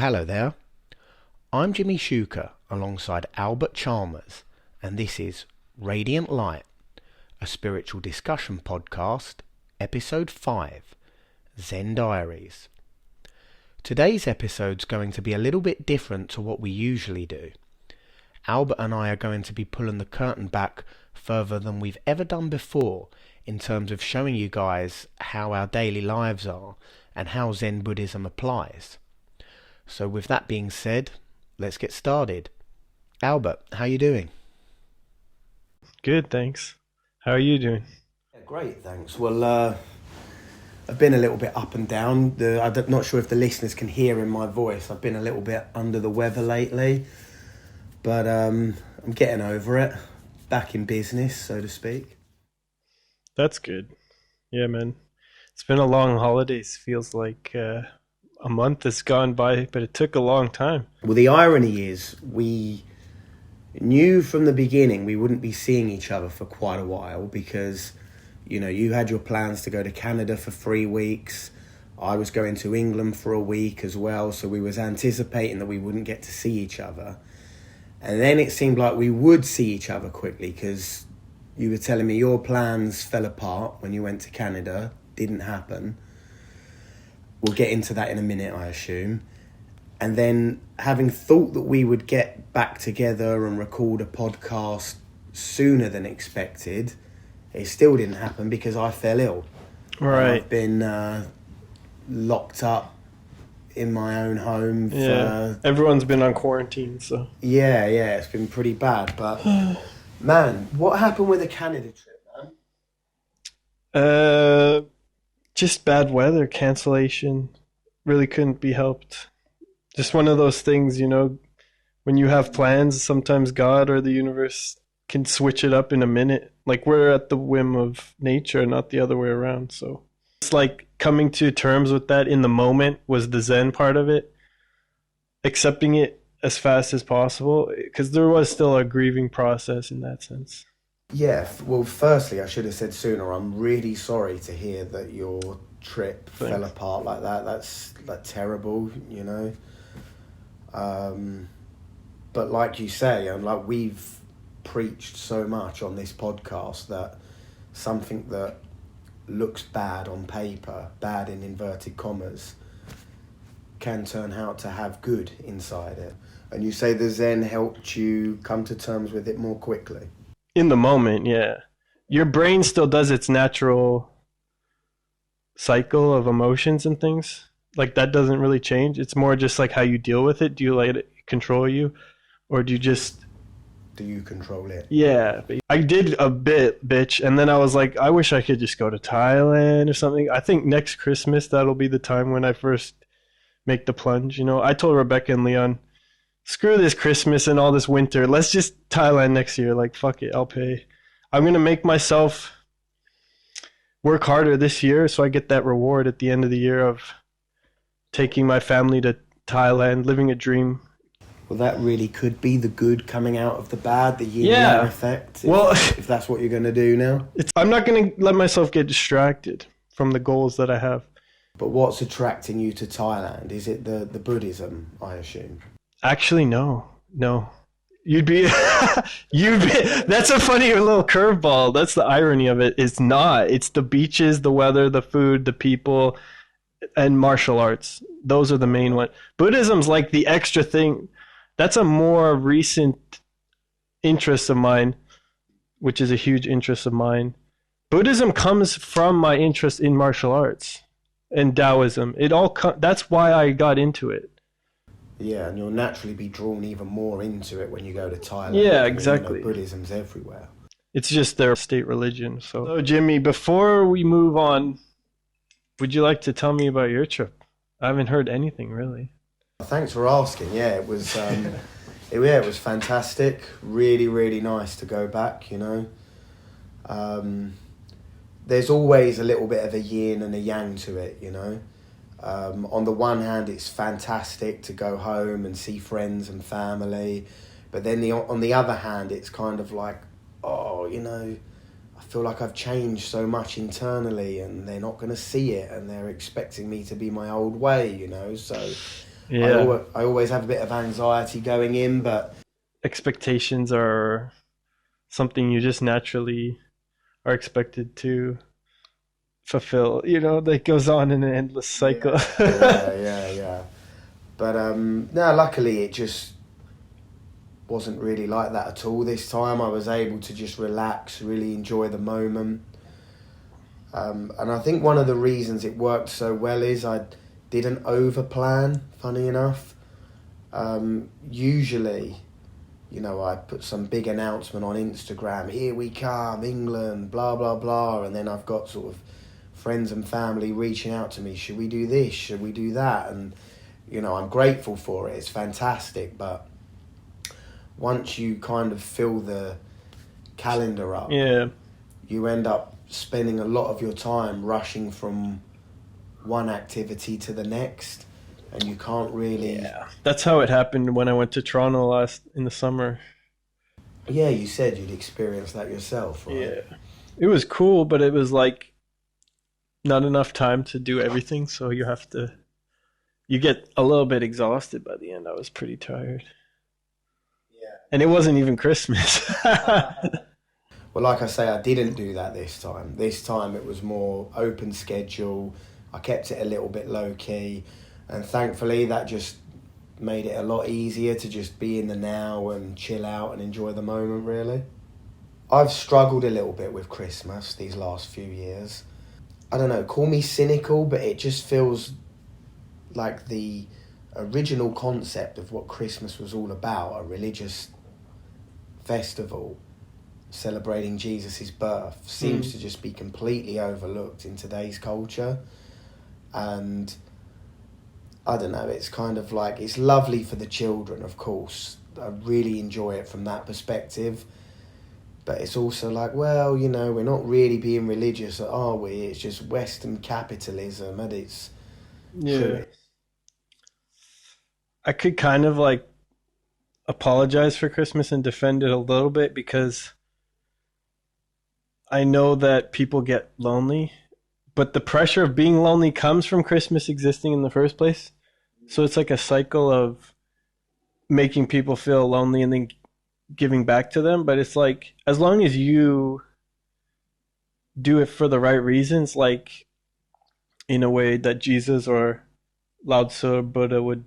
hello there. I'm Jimmy Shuker alongside Albert Chalmers, and this is Radiant Light, a spiritual discussion podcast, episode 5, Zen Diaries. Today's episode's going to be a little bit different to what we usually do. Albert and I are going to be pulling the curtain back further than we've ever done before in terms of showing you guys how our daily lives are and how Zen Buddhism applies. So with that being said, let's get started. Albert, how you doing? Good, thanks. How are you doing? Yeah, great, thanks. Well, I've been a little bit up and down. I'm not sure if the listeners can hear in my voice. I've been a little bit under the weather lately, but I'm getting over it. Back in business, so to speak. That's good. Yeah, man. It's been a long holidays. Feels like a month has gone by, but it took a long time. Well, the irony is we knew from the beginning we wouldn't be seeing each other for quite a while because, you know, you had your plans to go to Canada for 3 weeks. I was going to England for a week as well, so we was anticipating that we wouldn't get to see each other. And then it seemed like we would see each other quickly because you were telling me your plans fell apart when you went to Canada, didn't happen. We'll get into that in a minute, I assume. And then having thought that we would get back together and record a podcast sooner than expected, it still didn't happen because I fell ill. Right. I've been locked up in my own home. Everyone's been on quarantine, so. Yeah, it's been pretty bad. But, man, what happened with the Canada trip, man? Just bad weather, cancellation. Really couldn't be helped. Just one of those things, you know, when you have plans, sometimes God or the universe can switch it up in a minute. Like we're at the whim of nature, not the other way around. So it's like coming to terms with that in the moment was the Zen part of it. Accepting it as fast as possible, because there was still a grieving process in that sense. Yeah, well, firstly, I should have said sooner, I'm really sorry to hear that your trip fell apart like that. That's terrible, you know. But like you say, and like we've preached so much on this podcast that something that looks bad on paper, bad in inverted commas, can turn out to have good inside it. And you say the Zen helped you come to terms with it more quickly. In the moment, yeah. Your brain still does its natural cycle of emotions and things. Like that doesn't really change. It's more just like how you deal with it. Do you let it control you? Or do you just... Do you control it? Yeah. I did a bit, bitch. And then I was like, I wish I could just go to Thailand or something. I think next Christmas, that'll be the time when I first make the plunge. You know, I told Rebecca and Leon, screw this Christmas and all this winter. Let's just Thailand next year. Like, fuck it, I'll pay. I'm going to make myself work harder this year so I get that reward at the end of the year of taking my family to Thailand, living a dream. Well, that really could be the good coming out of the bad, the yin-yang effect, if that's what you're going to do now. I'm not going to let myself get distracted from the goals that I have. But what's attracting you to Thailand? Is it the Buddhism, I assume? Actually, no. You'd be, that's a funny little curveball. That's the irony of it. It's not. It's the beaches, the weather, the food, the people, and martial arts. Those are the main ones. Buddhism's like the extra thing. That's a more recent interest of mine, which is a huge interest of mine. Buddhism comes from my interest in martial arts and Taoism. That's why I got into it. Yeah, and you'll naturally be drawn even more into it when you go to Thailand. Yeah, exactly. You know, Buddhism's everywhere. It's just their state religion. So, Jimmy, before we move on, would you like to tell me about your trip? I haven't heard anything, really. Thanks for asking. Yeah, it was it was fantastic. Really, really nice to go back, you know. There's always a little bit of a yin and a yang to it, you know. On the one hand, it's fantastic to go home and see friends and family. But then on the other hand, it's kind of like, oh, you know, I feel like I've changed so much internally and they're not going to see it and they're expecting me to be my old way, you know. So Yeah. I always have a bit of anxiety going in, but Expectations are something you just naturally are expected to fulfill, that goes on in an endless cycle. yeah. But no, luckily it just wasn't really like that at all this time. I was able to just relax, really enjoy the moment. And I think one of the reasons it worked so well is I didn't over plan, funny enough. Usually, I put some big announcement on Instagram, here we come, England, blah, blah, blah. And then I've got sort of friends and family reaching out to me, should we do this, should we do that? And, I'm grateful for it, it's fantastic. But once you kind of fill the calendar up, Yeah. you end up spending a lot of your time rushing from one activity to the next, and you can't really... Yeah. That's how it happened when I went to Toronto in the summer. Yeah, you said you'd experienced that yourself, right? Yeah. It was cool, but it was like not enough time to do everything, so you get a little bit exhausted by the end. I was pretty tired. Yeah. And it wasn't even Christmas. Well, like I say, I didn't do that this time. This time it was more open schedule. I kept it a little bit low key, and thankfully that just made it a lot easier to just be in the now and chill out and enjoy the moment, really. I've struggled a little bit with Christmas these last few years. I don't know, call me cynical, but it just feels like the original concept of what Christmas was all about, a religious festival celebrating Jesus' birth, seems to just be completely overlooked in today's culture. And I don't know, it's kind of like, it's lovely for the children, of course. I really enjoy it from that perspective. But it's also like, well, we're not really being religious, are we? It's just Western capitalism, and it's true. I could kind of like apologize for Christmas and defend it a little bit because I know that people get lonely, but the pressure of being lonely comes from Christmas existing in the first place. So it's like a cycle of making people feel lonely and then giving back to them. But it's like, as long as you do it for the right reasons, like in a way that Jesus or Lao Tzu or Buddha would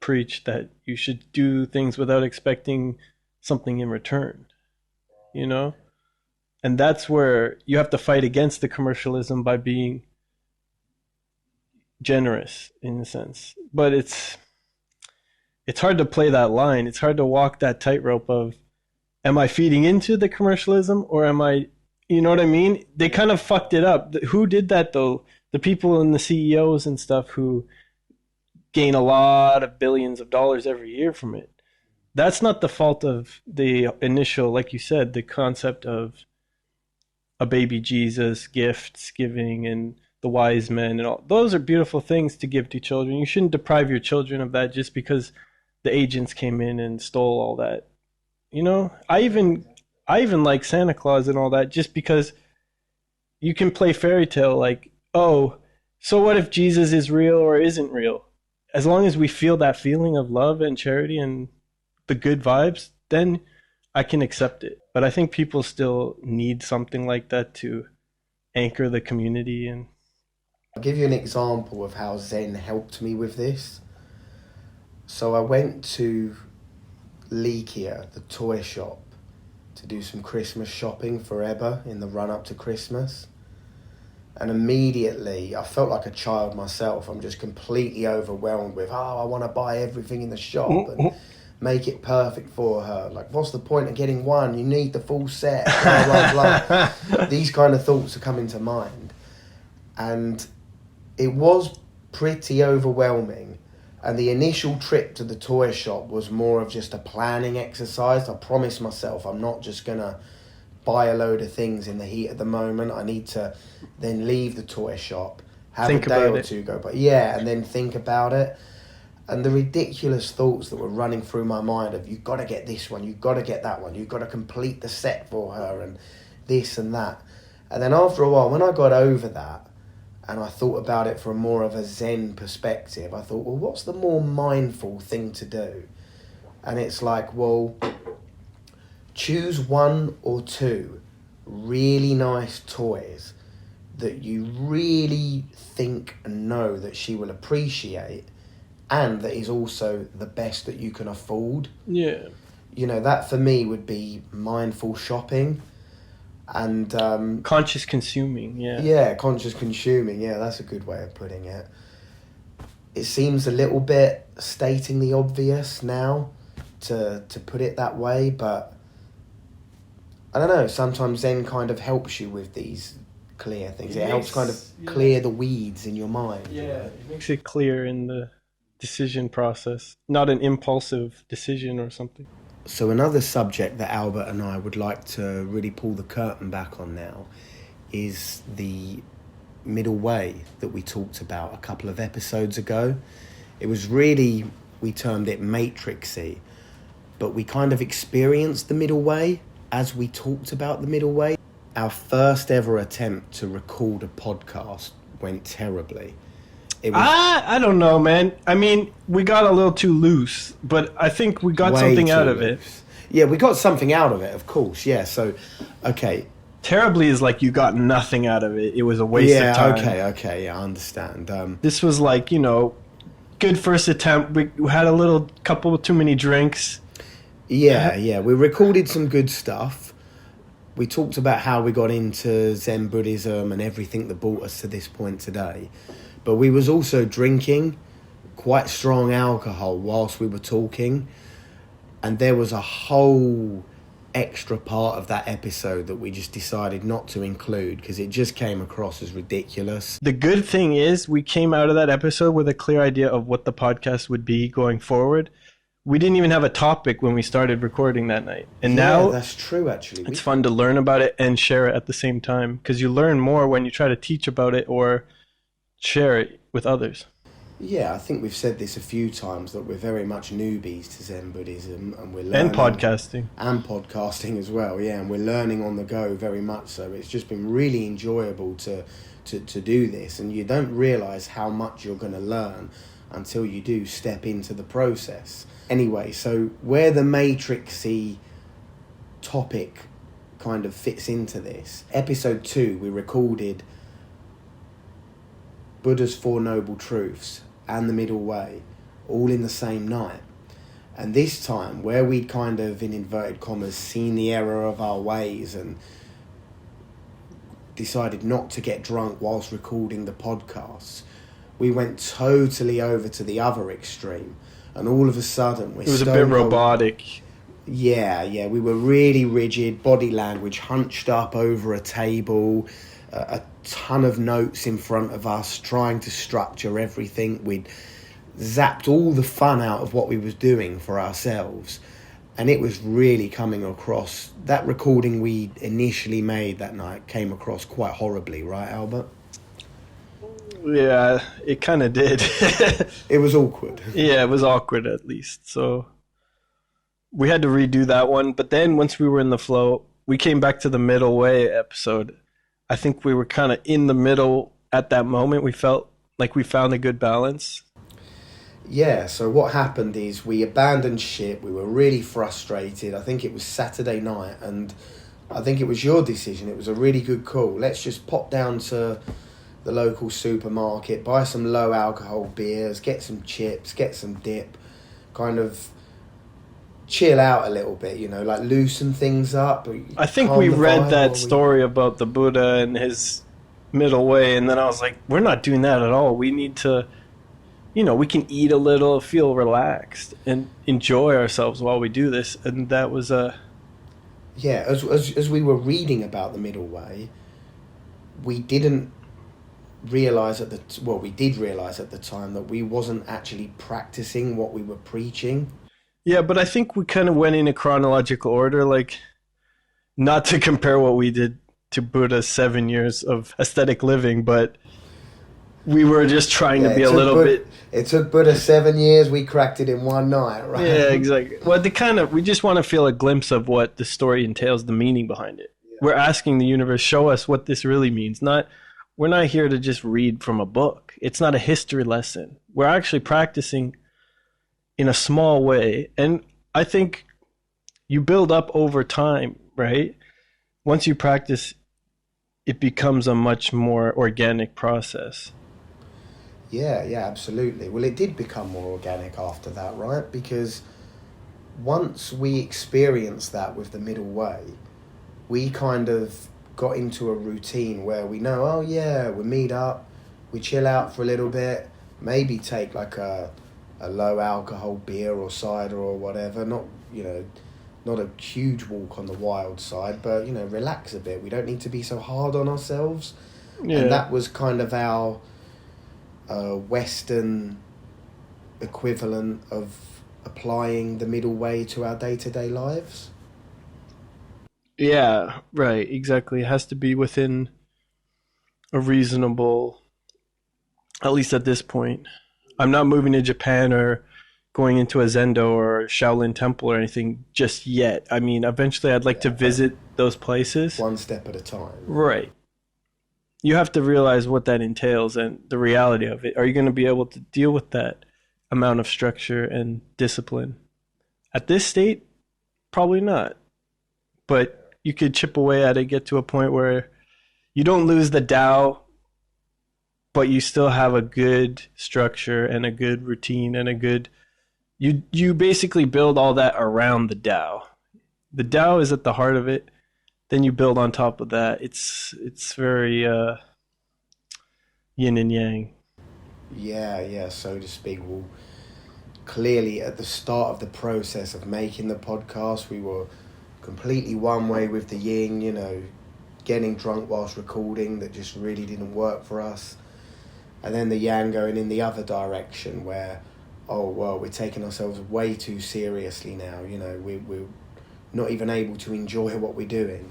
preach, that you should do things without expecting something in return, you know? And that's where you have to fight against the commercialism by being generous in a sense. But it's hard to play that line. It's hard to walk that tightrope of, am I feeding into the commercialism or am I, you know what I mean? They kind of fucked it up. Who did that though? The people and the CEOs and stuff who gain a lot of billions of dollars every year from it. That's not the fault of the initial, like you said, the concept of a baby Jesus, gifts giving, and the wise men, and all those are beautiful things to give to children. You shouldn't deprive your children of that just because the agents came in and stole all that. I even like Santa Claus and all that just because you can play fairy tale like, oh, so what if Jesus is real or isn't real? As long as we feel that feeling of love and charity and the good vibes, then I can accept it. But I think people still need something like that to anchor the community. And I'll give you an example of how Zen helped me with this. So I went to Leakia, the toy shop, to do some Christmas shopping for Ebba in the run-up to Christmas. And immediately, I felt like a child myself. I'm just completely overwhelmed with, I want to buy everything in the shop and make it perfect for her. Like, what's the point of getting one? You need the full set, blah, blah, blah. These kind of thoughts are coming to mind. And it was pretty overwhelming. And the initial trip to the toy shop was more of just a planning exercise. I promised myself I'm not just going to buy a load of things in the heat of the moment. I need to then leave the toy shop, have a day or two go, but and then think about it. And the ridiculous thoughts that were running through my mind of, you've got to get this one, you've got to get that one, you've got to complete the set for her and this and that. And then after a while, when I got over that, and I thought about it from more of a Zen perspective. I thought, well, what's the more mindful thing to do? And it's like, well, choose one or two really nice toys that you really think and know that she will appreciate, and that is also the best that you can afford. Yeah. You know, that for me would be mindful shopping. And conscious consuming. Yeah, conscious consuming. Yeah, that's a good way of putting it. It seems a little bit stating the obvious now to put it that way, but I don't know, sometimes Zen kind of helps you with these clear things. It helps kind of clear the weeds in your mind. Yeah, you know? it makes it clear in the decision process, not an impulsive decision or something. So another subject that Albert and I would like to really pull the curtain back on now is the middle way that we talked about a couple of episodes ago. It was really, we termed it matrixy, but we kind of experienced the middle way as we talked about the middle way. Our first ever attempt to record a podcast went terribly. It was I don't know, man. I mean, we got a little too loose, but I think we got something out of it. Yeah, we got something out of it, of course. Yeah, so, okay. Terribly is like you got nothing out of it. It was a waste of time. Okay, yeah, I understand. This was like, you know, good first attempt. We had a couple too many drinks. Yeah, we recorded some good stuff. We talked about how we got into Zen Buddhism and everything that brought us to this point today. But we was also drinking quite strong alcohol whilst we were talking. And there was a whole extra part of that episode that we just decided not to include because it just came across as ridiculous. The good thing is we came out of that episode with a clear idea of what the podcast would be going forward. We didn't even have a topic when we started recording that night. And now that's true, actually. It's fun to learn about it and share it at the same time because you learn more when you try to teach about it or share it with others. Yeah, I think we've said this a few times that we're very much newbies to Zen Buddhism, and we're learning. And podcasting as well, yeah, and we're learning on the go very much so. It's just been really enjoyable to do this, and you don't realise how much you're going to learn until you do step into the process. Anyway, so where the matrixy topic kind of fits into this, episode 2 we recorded Buddha's Four Noble Truths and the Middle Way all in the same night. And this time, where we'd kind of, in inverted commas, seen the error of our ways and decided not to get drunk whilst recording the podcasts, we went totally over to the other extreme. And all of a sudden, it was a bit robotic. Yeah, we were really rigid, body language hunched up over a table, a ton of notes in front of us, trying to structure everything. We'd zapped all the fun out of what we was doing for ourselves, and it was really coming across. That recording we initially made that night came across quite horribly, right, Albert? Yeah, it kind of did. It was awkward. Yeah, it was awkward at least. So we had to redo that one. But then once we were in the flow, we came back to the middle way episode. I think we were kind of in the middle at that moment. We felt like we found a good balance. Yeah, so what happened is we abandoned ship. We were really frustrated. I think it was Saturday night, and I think it was your decision. It was a really good call. Let's just pop down to the local supermarket, buy some low alcohol beers, get some chips, get some dip, kind of chill out a little bit, you know, like loosen things up. I think we read that story about the Buddha and his middle way, and then I was like, we're not doing that at all. We need to, you know, we can eat a little, feel relaxed, and enjoy ourselves while we do this. And that was yeah, as we were reading about the middle way, we didn't realise we did realise at the time that we wasn't actually practicing what we were preaching. Yeah, but I think we kind of went in a chronological order, like not to compare what we did to Buddha's 7 years of aesthetic living, but we were just trying to be a little bit... It took Buddha 7 years, we cracked it in one night, right? Yeah, exactly. Well, we just want to feel a glimpse of what the story entails, the meaning behind it. Yeah. We're asking the universe, show us what this really means, not we're not here to just read from a book. It's not a history lesson. We're actually practicing in a small way. And I think you build up over time, right? Once you practice, it becomes a much more organic process. Yeah, absolutely. Well, it did become more organic after that, right? Because once we experienced that with the middle way, we kind of got into a routine where we know, oh yeah, we meet up, we chill out for a little bit, maybe take like a low alcohol beer or cider or whatever, not a huge walk on the wild side, but relax a bit. We don't need to be so hard on ourselves. Yeah. And that was kind of our Western equivalent of applying the middle way to our day-to-day lives. Yeah, right, exactly. It has to be within a reasonable, at least at this point. I'm not moving to Japan or going into a Zendo or Shaolin temple or anything just yet. I mean, eventually I'd like to visit those places. One step at a time. Right. You have to realize what that entails and the reality of it. Are you going to be able to deal with that amount of structure and discipline? At this state, probably not. But you could chip away at it, get to a point where you don't lose the Tao, but you still have a good structure and a good routine and a good... You basically build all that around the Tao. The Tao is at the heart of it. Then you build on top of that. It's very yin and yang. Yeah, so to speak. Well, clearly at the start of the process of making the podcast, we were completely one way with the yin, getting drunk whilst recording, that just really didn't work for us. And then the yang going in the other direction where, oh, well, we're taking ourselves way too seriously now. We're not even able to enjoy what we're doing,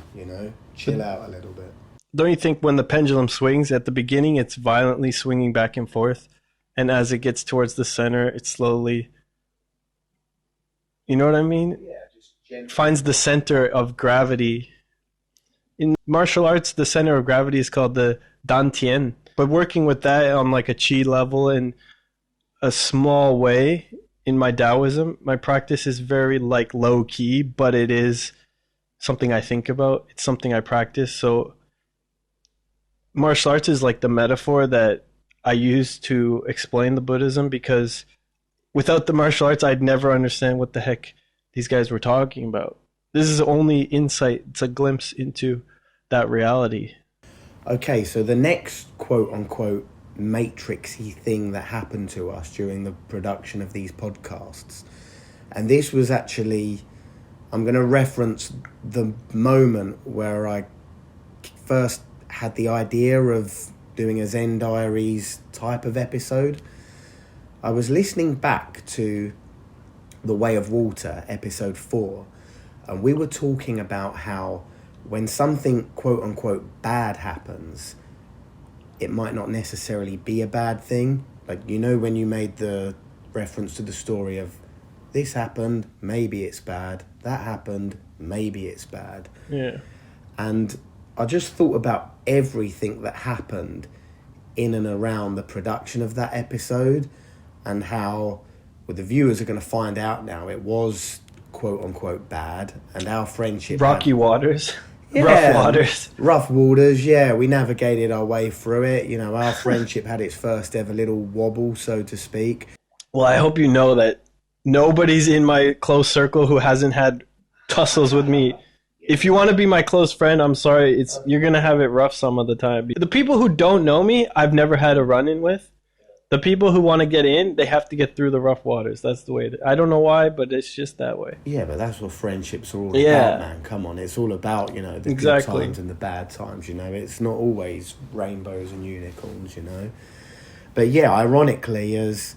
chill out a little bit. Don't you think when the pendulum swings at the beginning, it's violently swinging back and forth? And as it gets towards the center, it slowly, you know what I mean? Yeah, just gently. Finds the center of gravity. In martial arts, the center of gravity is called the Dantian. But working with that on like a chi level in a small way, in my Taoism, my practice is very like low key, but it is something I think about. It's something I practice. So martial arts is like the metaphor that I use to explain the Buddhism, because without the martial arts, I'd never understand what the heck these guys were talking about. This is only insight. It's a glimpse into that reality. Okay, so the next quote-unquote matrixy thing that happened to us during the production of these podcasts, and this was actually, I'm going to reference the moment where I first had the idea of doing a Zen Diaries type of episode. I was listening back to The Way of Water, episode 4, and we were talking about how when something quote-unquote bad happens, it might not necessarily be a bad thing. Like, when you made the reference to the story of this happened, maybe it's bad. That happened, maybe it's bad. Yeah. And I just thought about everything that happened in and around the production of that episode, and how, well, the viewers are going to find out now, it was quote-unquote bad, and our friendship... Rocky waters. Yeah, rough waters, yeah. We navigated our way through it. Our friendship had its first ever little wobble, so to speak. Well, I hope you know that nobody's in my close circle who hasn't had tussles with me. If you want to be my close friend, I'm sorry, you're going to have it rough some of the time. The people who don't know me, I've never had a run-in with. The people who want to get in, they have to get through the rough waters. That's the way. I don't know why, but it's just that way. Yeah, but that's what friendships are all about, man. Come on, it's all about, the good times and the bad times, It's not always rainbows and unicorns, But yeah, ironically, as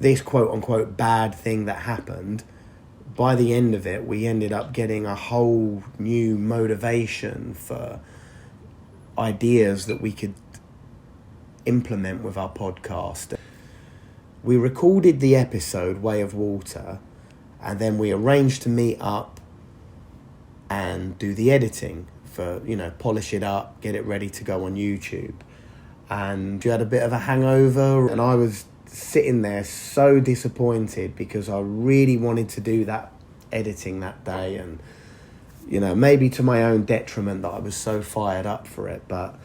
this quote-unquote bad thing that happened, by the end of it, we ended up getting a whole new motivation for ideas that we could implement with our podcast. We recorded the episode Way of Water, and then we arranged to meet up and do the editing for, polish it up, get it ready to go on YouTube. And you had a bit of a hangover, and I was sitting there so disappointed because I really wanted to do that editing that day, and maybe to my own detriment that I was so fired up for it. But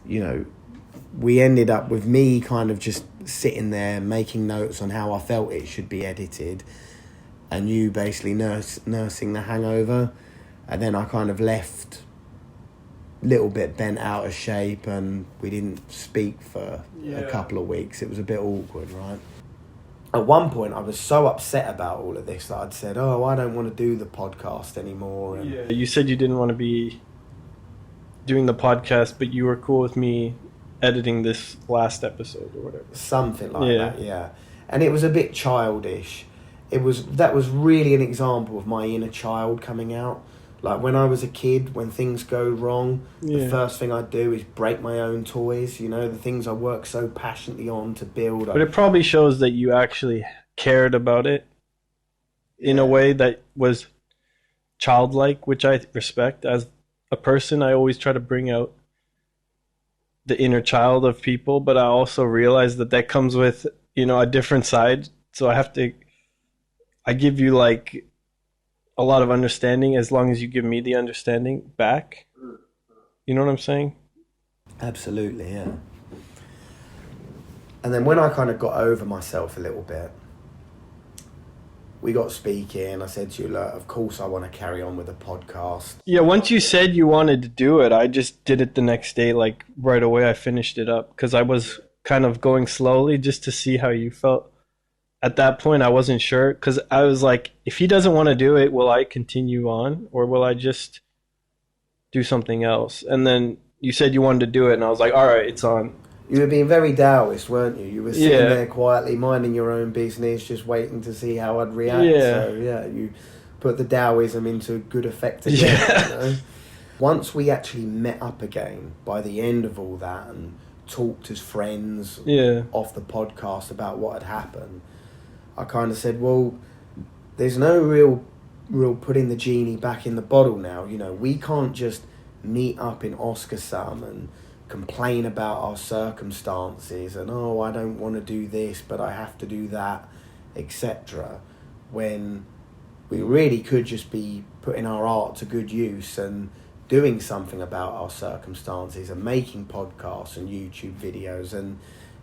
we ended up with me kind of just sitting there making notes on how I felt it should be edited, and you basically nursing the hangover. And then I kind of left a little bit bent out of shape, and we didn't speak for a couple of weeks. It was a bit awkward, right? At one point, I was so upset about all of this that I'd said, I don't want to do the podcast anymore. And You said you didn't want to be doing the podcast, but you were cool with me editing this last episode or whatever. Something like that, yeah. And it was a bit childish. That was really an example of my inner child coming out. Like when I was a kid, when things go wrong, the first thing I do is break my own toys, the things I work so passionately on to build. But it probably shows that you actually cared about it in a way that was childlike, which I respect. As a person, I always try to bring out the inner child of people, but I also realize that comes with, a different side. So I give you like a lot of understanding as long as you give me the understanding back. You know what I'm saying? Absolutely, yeah. And then when I kind of got over myself a little bit, we got speaking. I said to you, look, of course I want to carry on with the podcast. Yeah, once you said you wanted to do it, I just did it the next day, like right away I finished it up because I was kind of going slowly just to see how you felt. At that point, I wasn't sure because I was like, if he doesn't want to do it, will I continue on or will I just do something else? And then you said you wanted to do it, and I was like, all right, it's on. You were being very Taoist, weren't you? You were sitting there quietly, minding your own business, just waiting to see how I'd react. Yeah. So, you put the Taoism into good effect again. Once we actually met up again, by the end of all that, and talked as friends off the podcast about what had happened, I kind of said, well, there's no real putting the genie back in the bottle now. We can't just meet up in Oskarshamn and complain about our circumstances and, I don't want to do this, but I have to do that, etc. When we really could just be putting our art to good use and doing something about our circumstances and making podcasts and YouTube videos. And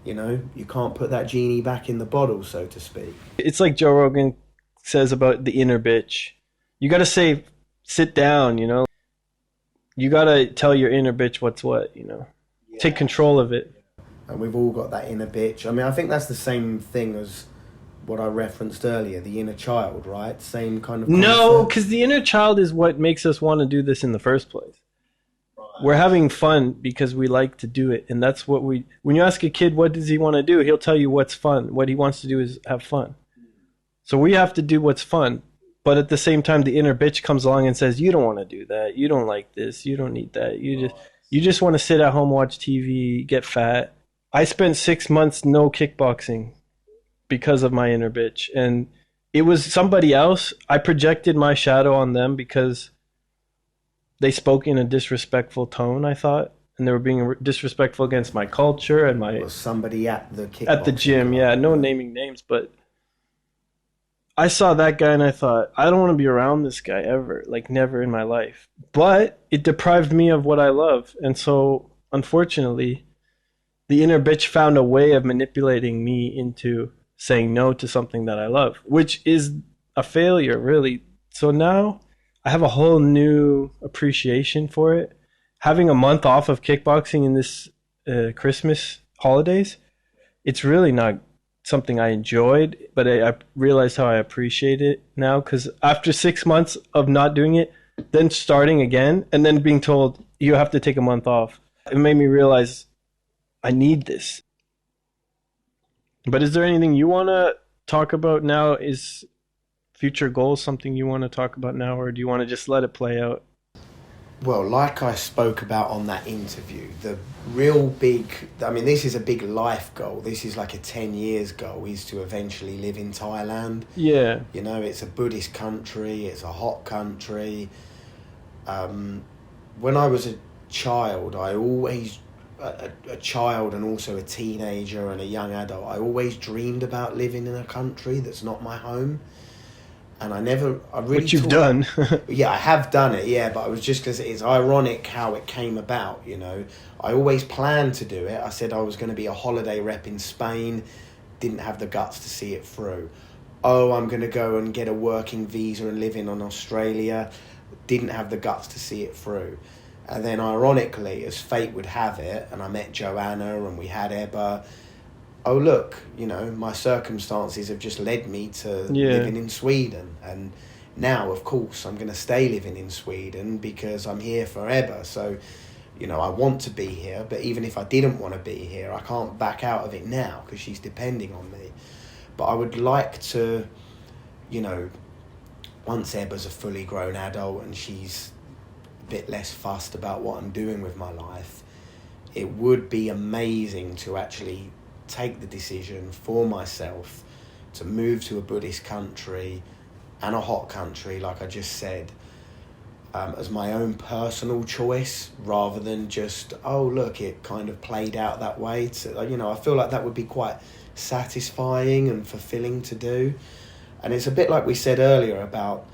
you can't put that genie back in the bottle, so to speak. It's like Joe Rogan says about the inner bitch. You got to sit down, You got to tell your inner bitch what's what, Take control of it. And we've all got that inner bitch. I mean, I think that's the same thing as what I referenced earlier, the inner child, right? Same kind of concept. No, because the inner child is what makes us want to do this in the first place. We're having fun because we like to do it. And that's what when you ask a kid, what does he want to do? He'll tell you what's fun. What he wants to do is have fun. So we have to do what's fun. But at the same time, the inner bitch comes along and says, you don't want to do that. You don't like this. You don't need that. You just want to sit at home, watch TV, get fat. I spent 6 months no kickboxing because of my inner bitch. And it was somebody else. I projected my shadow on them because they spoke in a disrespectful tone, I thought, and they were being disrespectful against my culture and my... Was somebody at the gym, yeah, no naming names, but I saw that guy and I thought, I don't want to be around this guy ever, like never in my life. But it deprived me of what I love, and so, unfortunately, the inner bitch found a way of manipulating me into saying no to something that I love, which is a failure, really. So now I have a whole new appreciation for it. Having a month off of kickboxing in this Christmas holidays, it's really not something I enjoyed, but I realized how I appreciate it now, because after 6 months of not doing it, then starting again, and then being told you have to take a month off, it made me realize I need this. But is there anything you want to talk about now? Is future goals something you want to talk about now, or do you want to just let it play out? Well, like I spoke about on that interview, the real big, this is a big life goal. This is like a 10 years goal, is to eventually live in Thailand. Yeah. It's a Buddhist country, it's a hot country. when I was a child, a child and also a teenager and a young adult, I always dreamed about living in a country that's not my home. And I really... Which you've done. Yeah, I have done it, yeah, but it was just because it's ironic how it came about, you know. I always planned to do it. I said I was going to be a holiday rep in Spain, didn't have the guts to see it through. Oh, I'm going to go and get a working visa and live in Australia, didn't have the guts to see it through. And then ironically, as fate would have it, and I met Joanna and we had Ebba, oh look, you know, my circumstances have just led me to living in Sweden. And now, of course, I'm going to stay living in Sweden because I'm here forever. So, you know, I want to be here, but even if I didn't want to be here, I can't back out of it now because she's depending on me. But I would like to, you know, once Ebba's a fully grown adult and she's a bit less fussed about what I'm doing with my life, it would be amazing to actually take the decision for myself to move to a Buddhist country and a hot country, like I just said, as my own personal choice, rather than just, oh look, it kind of played out that way. You know, I feel like that would be quite satisfying and fulfilling to do. And it's a bit like we said earlier about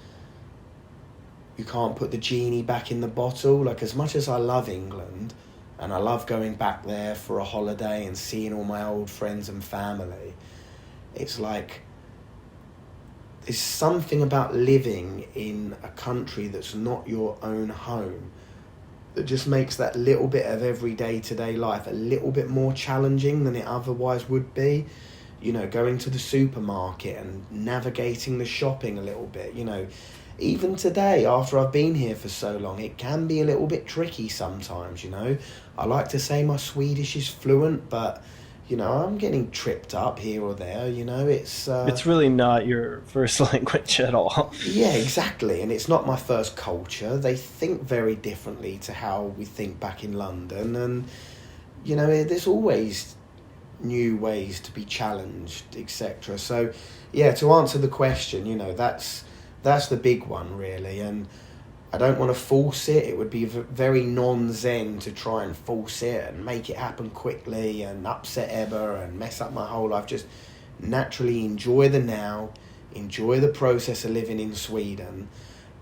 you can't put the genie back in the bottle. Like, as much as I love England and I love going back there for a holiday and seeing all my old friends and family, it's like there's something about living in a country that's not your own home that just makes that little bit of everyday today life a little bit more challenging than it otherwise would be. You know, going to the supermarket and navigating the shopping a little bit, you know. Even today, after I've been here for so long, it can be a little bit tricky sometimes, you know. I like to say my Swedish is fluent, but, you know, I'm getting tripped up here or there, you know. It's really not your first language at all. Yeah, exactly. And it's not my first culture. They think very differently to how we think back in London. And, you know, there's always new ways to be challenged, etc. So, yeah, to answer the question, you know, that's the big one, really. And I don't want to force it. It would be very non-Zen to try and force it and make it happen quickly and upset Ebba and mess up my whole life. Just naturally enjoy the now, enjoy the process of living in Sweden.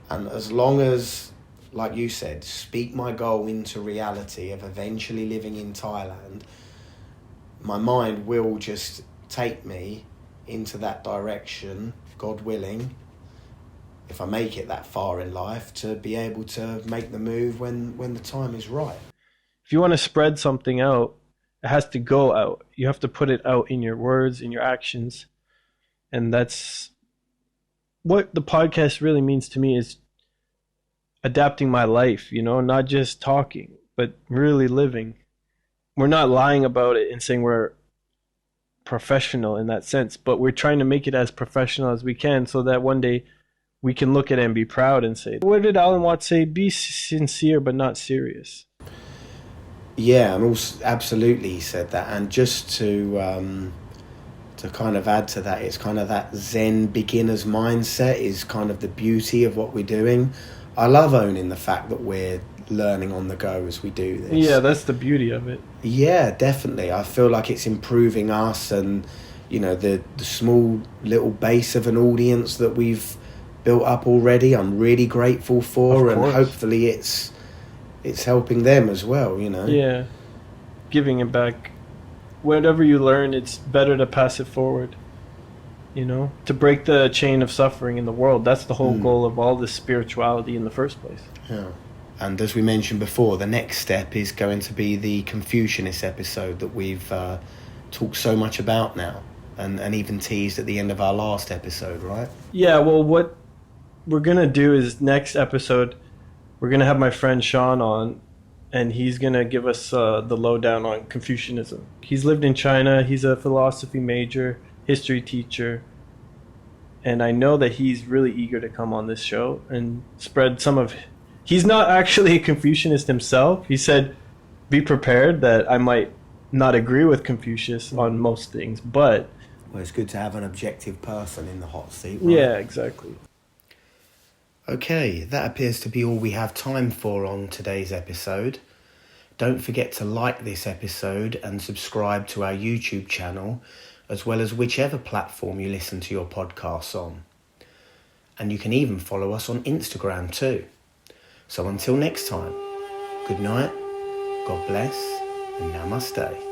And as long as, like you said, speak my goal into reality of eventually living in Thailand, my mind will just take me into that direction, God willing, if I make it that far in life, to be able to make the move when the time is right. If you want to spread something out, it has to go out. You have to put it out in your words, in your actions. And that's what the podcast really means to me, is adapting my life, you know, not just talking, but really living. We're not lying about it and saying we're professional in that sense, but we're trying to make it as professional as we can so that one day we can look at it and be proud and say, what did Alan Watts say? Be sincere, but not serious. Yeah, and also, absolutely, he said that. And just to kind of add to that, it's kind of that Zen beginner's mindset is kind of the beauty of what we're doing. I love owning the fact that we're learning on the go as we do this. Yeah, that's the beauty of it. Yeah, definitely. I feel like it's improving us and, you know, the small little base of an audience that we've built up already, I'm really grateful for, and hopefully it's helping them as well, you know. Yeah, giving it back. Whatever you learn, it's better to pass it forward, you know, to break the chain of suffering in the world. That's the whole goal of all this spirituality in the first place. Yeah. And as we mentioned before, the next step is going to be the Confucianist episode that we've talked so much about now, and even teased at the end of our last episode, right? Yeah, well, what we're going to do is next episode, we're going to have my friend Sean on, and he's going to give us the lowdown on Confucianism. He's lived in China. He's a philosophy major, history teacher, and I know that he's really eager to come on this show and spread some of... He's not actually a Confucianist himself. He said, be prepared that I might not agree with Confucius on most things, but... Well, it's good to have an objective person in the hot seat, right? Yeah, exactly. Okay, that appears to be all we have time for on today's episode. Don't forget to like this episode and subscribe to our YouTube channel, as well as whichever platform you listen to your podcasts on. And you can even follow us on Instagram too. So until next time, good night, God bless, and namaste.